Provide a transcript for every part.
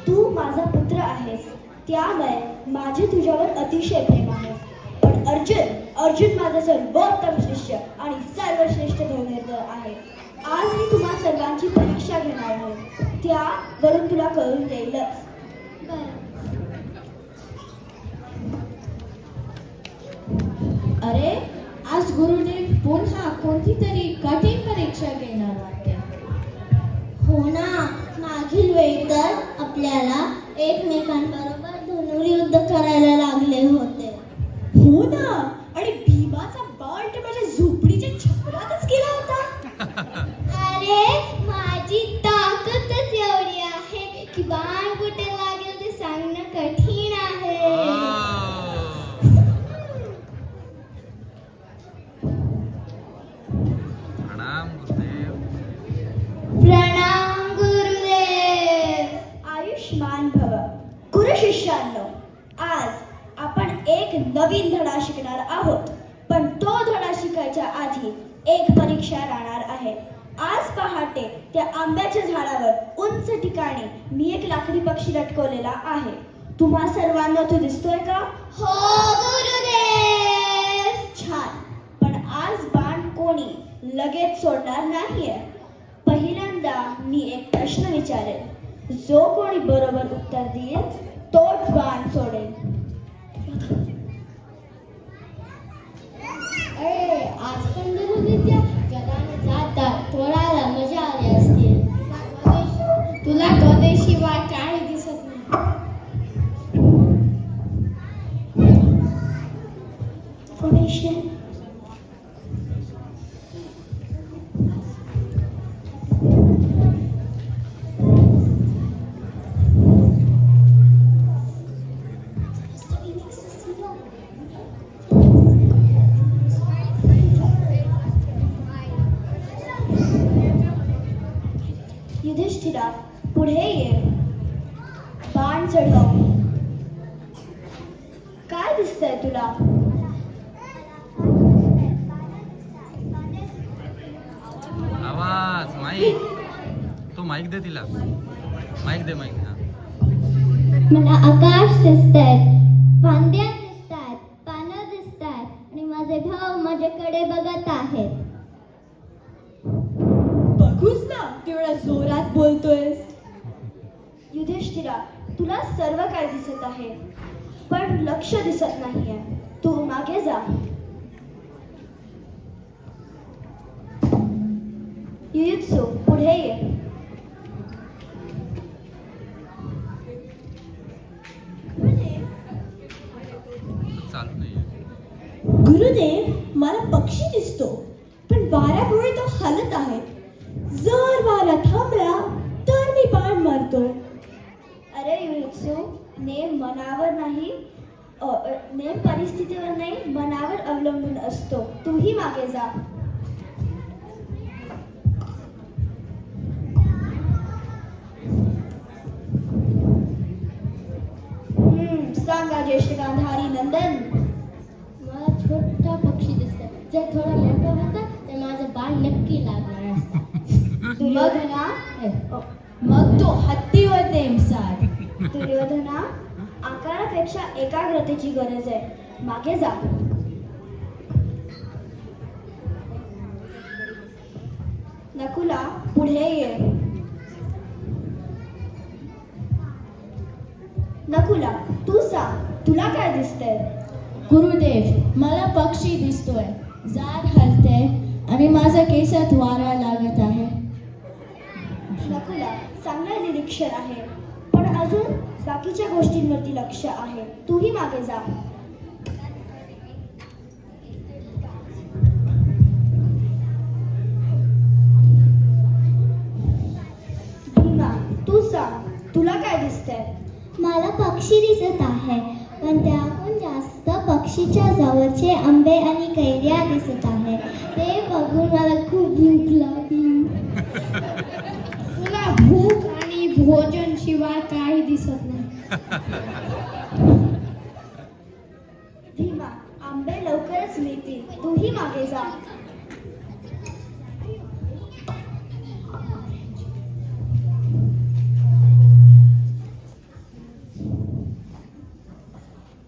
तू माझा पुत्र आहेस, त्यामुळे माझे तुझ्यावर अतिशय प्रेम आहे. पण अर्जुन माझा सर्वोत्तम शिष्य आणि सर्वश्रेष्ठ धनुर्धर आहे. आज मी तुम्हा सर्वांची परीक्षा घेणार आहे, त्यावरून तुला कळून देईलच. अरे, आज गुरुदेव पुन्हा कोणती तरी कठीण परीक्षा घेणार वाटते. हो ना, मागील वेळी तर आपल्याला एकमेकांबरोबर धनुर्युद्ध करायला लागले होते. हो ना, आणि भीमाचा बाण तर माझ्या झोपडीच्या छपरातच गेला होता. अरे, माझी ताकदच एवढी आहे की बाण कुठे लागेल ते सांगणं कठीण आहे. प्रणाम गुरुदेव. प्रणाम गुरुदेव. आयुष्मान भव. गुरुशिष्यांनो, आज आपण एक नवीन धडा शिकणार आहोत. पण तो धडा शिकायच्या आधी एक परीक्षा राहणार आहे. आज पहाटे त्या आंब्याच्या झाडावर उंच ठिकाणी मी एक लाकडी पक्षी लटकवलेला आहे. तुम्हा सर्वांना तो दिसतोय का? हो गुरुदेव. छान. पण आज बाण कोणी लगेच सोडणार नाहीये. पहिल्यांदा मी एक प्रश्न विचारेन. जो कोणी बरोबर उत्तर देईल तोच बाण सोडेल. आज पण धनुर्विद्या जगाने जातात तोडायला मजा आली असते. तुला गदेशिवाय काही दिसत नाही. Formation. युधिष्ठिरा, पुढे ये. बाण चढव. काय दिसतंय तुला? आवाज माईक. तो माईक दे तिला. माईक दे माईक. मला आकाश दिसतायत, फांद्या दिसतायत, पानं दिसतायत आणि माझे भाऊ माझ्याकडे बघत आहेत. बघूच ना, केवढ्या जोरात बोलतोयस. युधिष्ठिरा, तुला सर्व काय दिसत आहे, पण लक्ष दिसत नाहीये. तू मागे जा. युयुत्सु, पुढे ये. चालू नाहीये. गुरुदेव, मला पक्षी दिसतो, पण वाऱ्यामुळे तो हलत आहे. जर वारा थांबला तर मी बाण मारतो. अरे युयुत्सु, नेम मनावर नाही, नेम परिस्थितीवर नाही, मनावर अवलंबून असतो. तूही मागे जा. सांगा ज्येष्ठ गांधारी नंदन. मला छोटा पक्षी दिसतोय. जर थोडा मोठा होता तर माझं बाण नक्की लागणार असतं. दुर्योधना, मग तो हत्तीवर नेमसार. दुर्योधना, आकारापेक्षा एकाग्रतेची गरज आहे. मागे जा. नकुला, पुढे ये. नकुला, तू सांग, तुला काय दिसतंय? गुरुदेव, मला पक्षी दिसतोय. झाड हलते आणि माझ्या केसात वारा लागत आहे. नकुला, चांगलं निरीक्षण आहे, पण अजून बाकीच्या गोष्टींवरती लक्ष आहे. तूही मागे जा. भीमा, तू सांग, तुला काय दिसतंय? मला पक्षी दिसत आहे, पण त्याहून जास्त पक्षीच्या जवळचे आंबे आणि कैऱ्या दिसत आहे. ते बघून मला खूप भूक लागली. तुला भूक आणि भोजन शिवाय काही दिसत नाही. भीमा, आंबे लवकरच मिळतील. तूही मागे जा.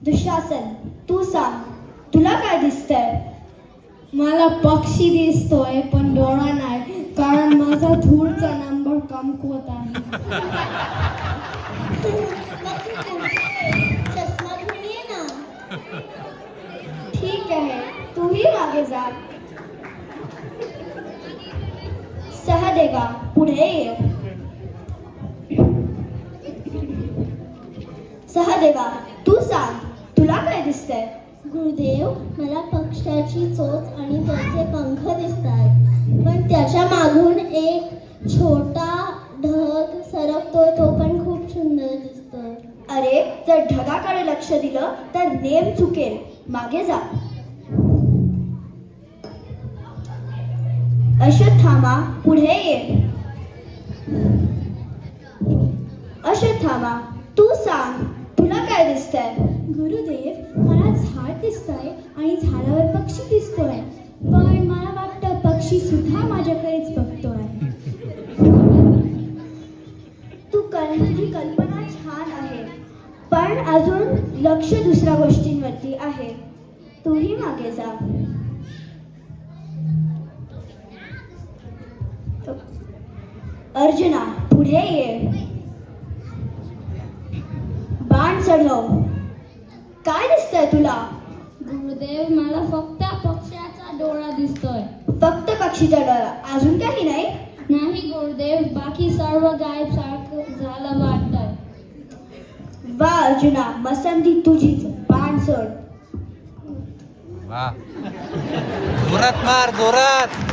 दुःशासन, तू सांग, तुला काय दिसतंय? मला पक्षी दिसतोय पण डोळा नाही, कारण माझा धूरचा नंबर कमकुवत आहे. चष्मा घेऊन ये ना. ठीक आहे, तूही मागे जा. सहदेवा, पुढे ये. सहदेवा, तू सांग, तुला काय दिसतंय? गुरुदेव, मला पक्षाची चोच आणि त्याचे पंख दिसतात, पण त्याच्या मागून एक छोटा ढग सरकतोय, तो पण खूप सुंदर दिसतोय. अरे, जर ढगाकडे लक्ष दिलं तर नेम चुकेल. मागे जा. अश्वत्थामा, पुढे ये. अश्वत्थामा, तू सांग, तुला काय दिसतंय? गुरुदेव, मला झाड दिसतंय आणि झाडावर पक्षी दिसतोय, पण मला वाटतं पक्षी सुद्धा माझ्याकडेच बघतोय. तुझी कल्पना छान आहे, पण अजून लक्ष दुसऱ्या गोष्टींवरती आहे. तूही मागे जा. अर्जुना, पुढे ये. बाण चढव. काय दिसतंय तुला? गुरुदेव, मला फक्त पक्ष्याचा डोळा दिसतोय. फक्त पक्षीचा डोळा, अजून काही नाही? नाही गुरुदेव, बाकी सर्व गायब सारखं झालं वाटतंय. वा अर्जुना, मसंती तुझीच. बाण सोड. वा, जोरात मार, जोरात.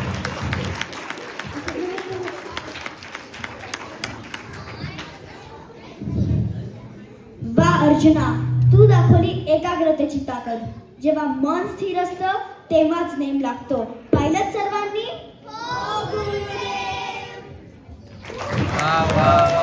वा अर्जुना, तू दाखवली एकाग्रतेची ताकद. जेव्हा मन स्थिर असतं तेव्हाच नेम लागतो. पाहिलं सर्वांनी? वा वा वा.